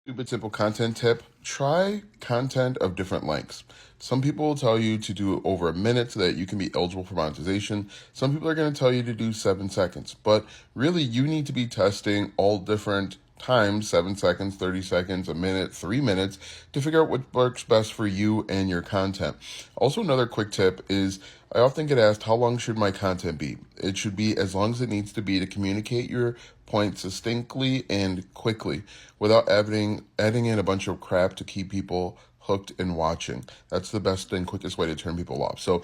Stupid simple content tip. Try content of different lengths. Some people will tell you to do over a minute so that you can be eligible for monetization. Some people are going to tell you to do 7 seconds, but really you need to be testing all different times, 7 seconds, 30 seconds, a minute, 3 minutes, to figure out what works best for you and your content. Also, another quick tip is I often get asked, how long should my content be? It should be as long as it needs to be to communicate your point succinctly and quickly without adding in a bunch of crap to keep people hooked and watching. That's the best and quickest way to turn people off. So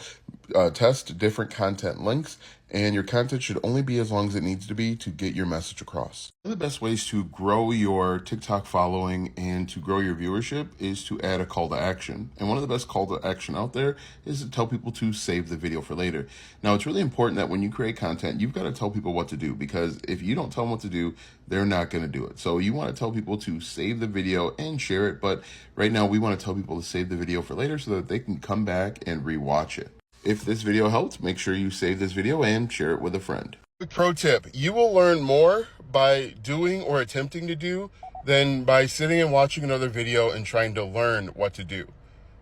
test different content lengths, and your content should only be as long as it needs to be to get your message across. One of the best ways to grow your TikTok following and to grow your viewership is to add a call to action. And one of the best call to action out there is to tell people to save the video for later. Now, it's really important that when you create content, you've got to tell people what to do, because if you don't tell them what to do, they're not going to do it. So you want to tell people to save the video and share it. But right now, we want to tell people to save the video for later so that they can come back and rewatch it. If this video helped, make sure you save this video and share it with a friend. Quick pro tip: you will learn more by doing or attempting to do than by sitting and watching another video and trying to learn what to do.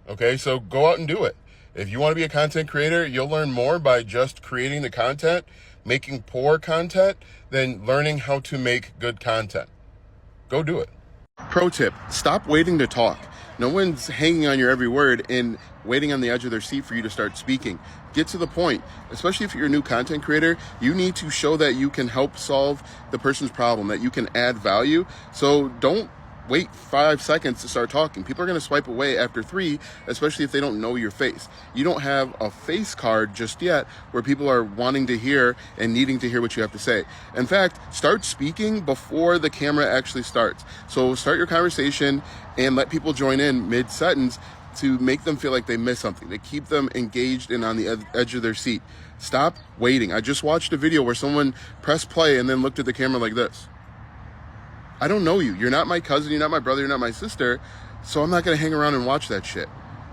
Okay, so go out and do it. If you want to be a content creator, you'll learn more by just creating the content, making poor content, than learning how to make good content. Go do it. Pro tip: stop waiting to talk. No one's hanging on your every word and waiting on the edge of their seat for you to start speaking. Get to the point. Especially if you're a new content creator, you need to show that you can help solve the person's problem, that you can add value. So don't wait 5 seconds to start talking. People are going to swipe away after 3, especially if they don't know your face. You don't have a face card just yet where people are wanting to hear and needing to hear what you have to say. In fact, start speaking before the camera actually starts. So start your conversation and let people join in mid-sentence to make them feel like they missed something, to keep them engaged and on the edge of their seat. Stop waiting. I just watched a video where someone pressed play and then looked at the camera like this. I don't know you. You're not my cousin. You're not my brother. You're not my sister. So I'm not going to hang around and watch that shit.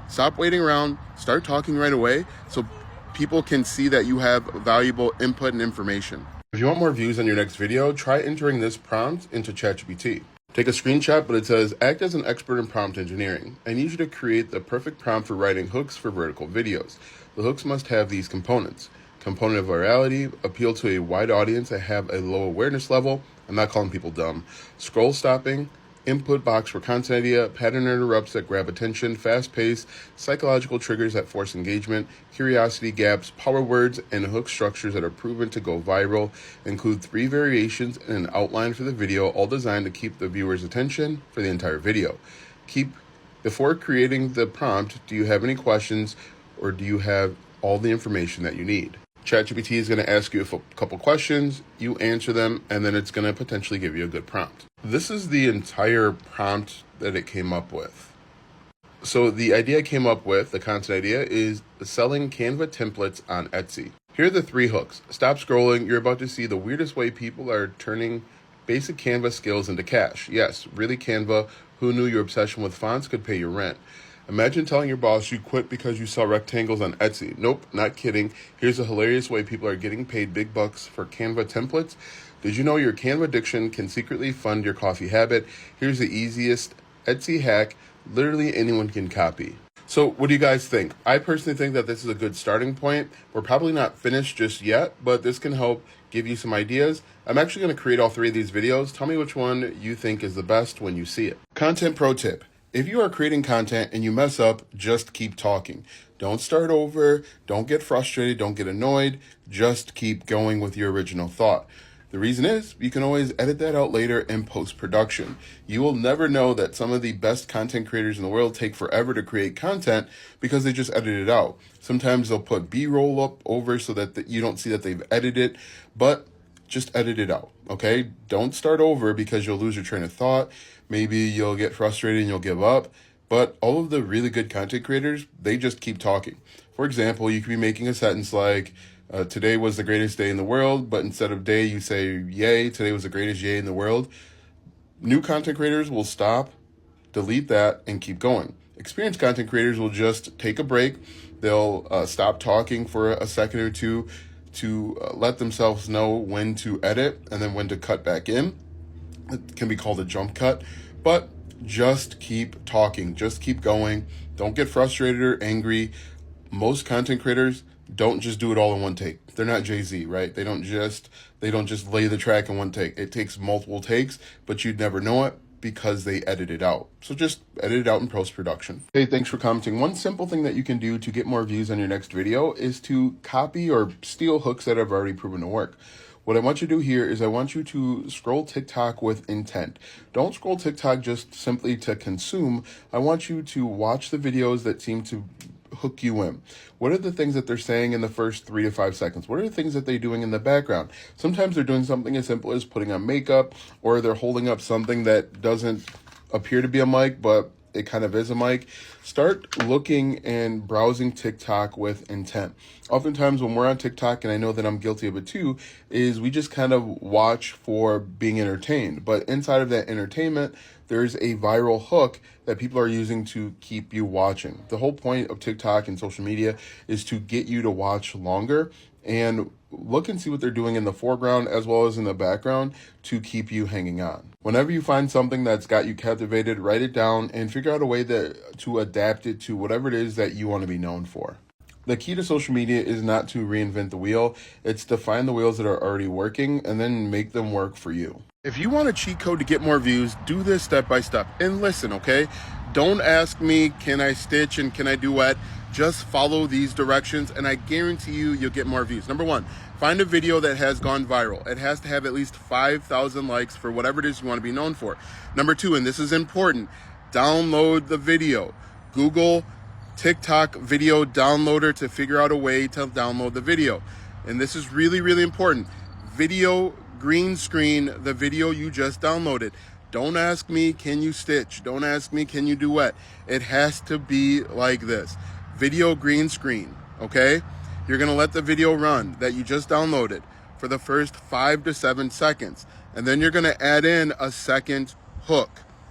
Stop waiting around. Start talking right away so people can see that you have valuable input and information. If you want more views on your next video, try entering this prompt into ChatGPT. Take a screenshot, but it says, act as an expert in prompt engineering. I need you to create the perfect prompt for writing hooks for vertical videos. The hooks must have these components: component of virality, appeal to a wide audience and have a low awareness level. I'm not calling people dumb. Scroll stopping, input box for content idea, pattern interrupts that grab attention, fast pace, psychological triggers that force engagement, curiosity gaps, power words, and hook structures that are proven to go viral. Include 3 variations and an outline for the video, all designed to keep the viewer's attention for the entire video. Before creating the prompt, do you have any questions, or do you have all the information that you need? ChatGPT is going to ask you a couple questions, you answer them, and then it's going to potentially give you a good prompt. This is the entire prompt that it came up with. So the idea I came up with, the content idea, is selling Canva templates on Etsy. Here are the 3 hooks. Stop scrolling. You're about to see the weirdest way people are turning basic Canva skills into cash. Yes, really Canva. Who knew your obsession with fonts could pay your rent? Imagine telling your boss you quit because you saw rectangles on Etsy. Nope, not kidding. Here's a hilarious way people are getting paid big bucks for Canva templates. Did you know your Canva addiction can secretly fund your coffee habit? Here's the easiest Etsy hack literally anyone can copy. So what do you guys think? I personally think that this is a good starting point. We're probably not finished just yet, but this can help give you some ideas. I'm actually going to create all 3 of these videos. Tell me which one you think is the best when you see it. Content pro tip: if you are creating content and you mess up, just keep talking. Don't start over. Don't get frustrated. Don't get annoyed. Just keep going with your original thought. The reason is you can always edit that out later in post-production. You will never know that some of the best content creators in the world take forever to create content because they just edit it out. Sometimes they'll put B-roll up over so that you don't see that they've edited, but just edit it out, okay? Don't start over because you'll lose your train of thought. Maybe you'll get frustrated and you'll give up. But all of the really good content creators, they just keep talking. For example, you could be making a sentence like, today was the greatest day in the world, but instead of day, you say, yay, today was the greatest yay in the world. New content creators will stop, delete that, and keep going. Experienced content creators will just take a break. They'll stop talking for a second or two to let themselves know when to edit and then when to cut back in. It can be called a jump cut, but just keep talking, just keep going. Don't get frustrated or angry. Most content creators don't just do it all in one take. They're not Jay-Z, right? They don't just lay the track in one take. It takes multiple takes, but you'd never know it because they edit it out. So just edit it out in post-production. Hey, thanks for commenting. One simple thing that you can do to get more views on your next video is to copy or steal hooks that have already proven to work. What I want you to do here is I want you to scroll TikTok with intent. Don't scroll TikTok just simply to consume. I want you to watch the videos that seem to hook you in. What are the things that they're saying in the first 3 to 5 seconds? What are the things that they're doing in the background? Sometimes they're doing something as simple as putting on makeup, or they're holding up something that doesn't appear to be a mic, but it kind of is a mic. Start looking and browsing TikTok with intent. Oftentimes when we're on TikTok, and I know that I'm guilty of it too, is we just kind of watch for being entertained. But inside of that entertainment, there's a viral hook that people are using to keep you watching. The whole point of TikTok and social media is to get you to watch longer and look and see what they're doing in the foreground as well as in the background to keep you hanging on. Whenever you find something that's got you captivated, write it down and figure out a way to adapt it to whatever it is that you want to be known for. The key to social media is not to reinvent the wheel. It's to find the wheels that are already working and then make them work for you. If you want a cheat code to get more views, do this step by step. And listen, okay? Don't ask me, can I stitch and can I duet? Just follow these directions and I guarantee you'll get more views. Number 1, find a video that has gone viral. It has to have at least 5,000 likes for whatever it is you want to be known for. Number 2, and this is important, download the video. Google TikTok video downloader to figure out a way to download the video. And this is really, really important. Video green screen the video you just downloaded. Don't ask me, can you stitch? Don't ask me, can you duet? It has to be like this. Video green screen, okay? You're gonna let the video run that you just downloaded for the first 5 to 7 seconds. And then you're gonna add in a second hook,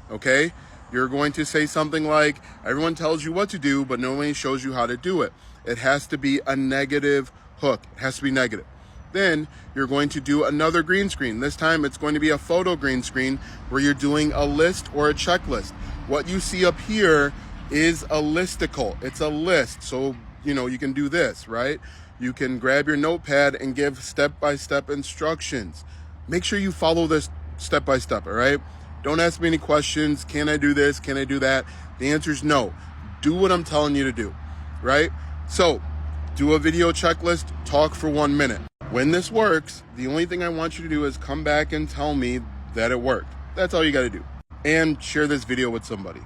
okay? You're going to say something like, everyone tells you what to do, but no one shows you how to do it. It has to be a negative hook. It has to be negative. Then you're going to do another green screen. This time it's going to be a photo green screen where you're doing a list or a checklist. What you see up here is a listicle. It's a list. So, you can do this, right? You can grab your notepad and give step-by-step instructions. Make sure you follow this step-by-step, all right? Don't ask me any questions. Can I do this? Can I do that? The answer is no. Do what I'm telling you to do, right? So do a video checklist, talk for 1 minute. When this works, the only thing I want you to do is come back and tell me that it worked. That's all you got to do. And share this video with somebody.